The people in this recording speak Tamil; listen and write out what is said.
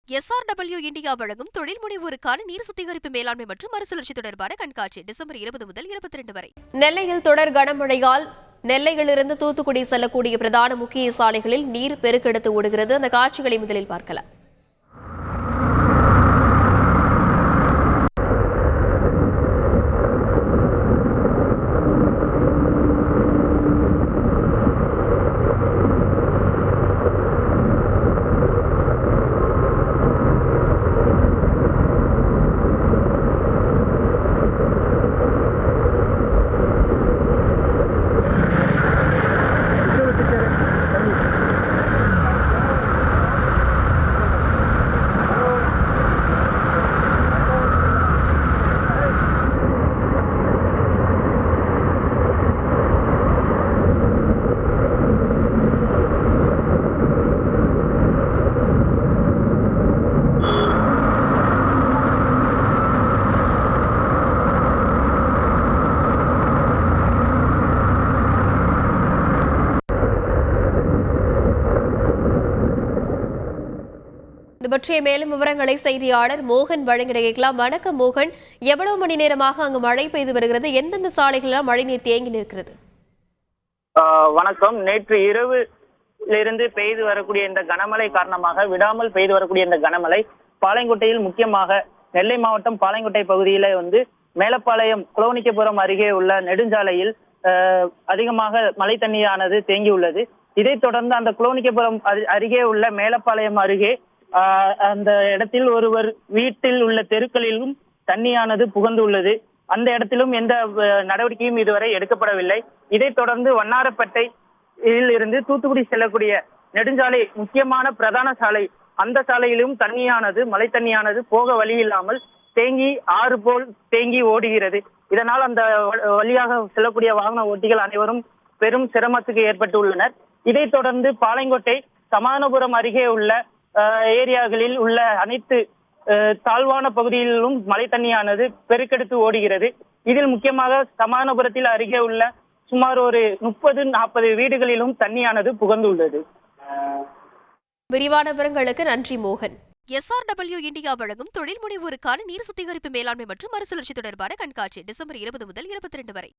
SRW இந்தியா வழங்கும் தொழில் முனைவோருக்கான நீர் சுத்திகரிப்பு மேலாண்மை மற்றும் மறுசுழற்சி தொடர்பான கண்காட்சி டிசம்பர் 20 முதல் 22 வரை. நெல்லையில் தொடர் கனமழையால் நெல்லையிலிருந்து தூத்துக்குடி செல்லக்கூடிய பிரதான முக்கிய சாலைகளில் நீர் பெருக்கெடுத்து ஓடுகிறது. அந்த காட்சிகளை முதலில் பார்க்கலாம். இது பற்றிய மேலும் விவரங்களை செய்தியாளர் மோகன் வழங்கிட கேட்கலாம். வணக்கம் மோகன், எவ்வளவு மணி நேரமாக அங்கு மழை பெய்து வருகிறது? எந்தெந்த சாலைகளில் மழை நீர் தேங்கி நிற்கிறது? வணக்கம். நேற்று இரவிலிருந்து பெய்து வரக்கூடிய இந்த கனமழை காரணமாக விடாமல் பெய்து வரக்கூடிய இந்த கனமழை பாளையங்கோட்டையில், முக்கியமாக நெல்லை மாவட்டம் பாளையங்கோட்டை பகுதியில மேலப்பாளையம் குளவணிக்கபுரம் அருகே உள்ள நெடுஞ்சாலையில் அதிகமாக மழை தண்ணீரானது தேங்கியுள்ளது. இதைத் தொடர்ந்து அந்த குளவணிக்கபுரம் அருகே உள்ள மேலப்பாளையம் அருகே அந்த இடத்தில் ஒருவர் வீட்டில் உள்ள தெருக்களிலும் தண்ணியானது புகுந்துள்ளது. அந்த இடத்திலும் எந்த நடவடிக்கையும் இதுவரை எடுக்கப்படவில்லை. இதைத் தொடர்ந்து வண்ணாரப்பேட்டையில் இருந்து தூத்துக்குடி செல்லக்கூடிய நெடுஞ்சாலை, முக்கியமான பிரதான சாலை, அந்த சாலையிலும் தண்ணியானது, மழை தண்ணியானது போக வழி இல்லாமல் தேங்கி ஆறு போல் தேங்கி ஓடுகிறது. இதனால் அந்த வழியாக செல்லக்கூடிய வாகன ஓட்டிகள் அனைவரும் பெரும் சிரமத்துக்கு ஏற்பட்டுள்ளனர். இதைத் தொடர்ந்து பாளையங்கோட்டை சமாதானபுரம் அருகே உள்ள ஏரியாக்களில் உள்ள அனைத்து தாழ்வான பகுதிகளிலும் மழை தண்ணியானது பெருக்கெடுத்து ஓடுகிறது. இதில் முக்கியமாக சமாதானபுரத்தில் அருகே உள்ள சுமார் ஒரு 30-40 வீடுகளிலும் தண்ணியானது புகுந்துள்ளது. விரிவான விவரங்களுக்கு நன்றி மோகன். SRW இந்தியா வழங்கும் தொழில் முனைவோருக்கான நீர் சுத்திகரிப்பு மேலாண்மை மற்றும் மறுசுழற்சி தொடர்பான கண்காட்சி டிசம்பர் 20 முதல் 22 வரை.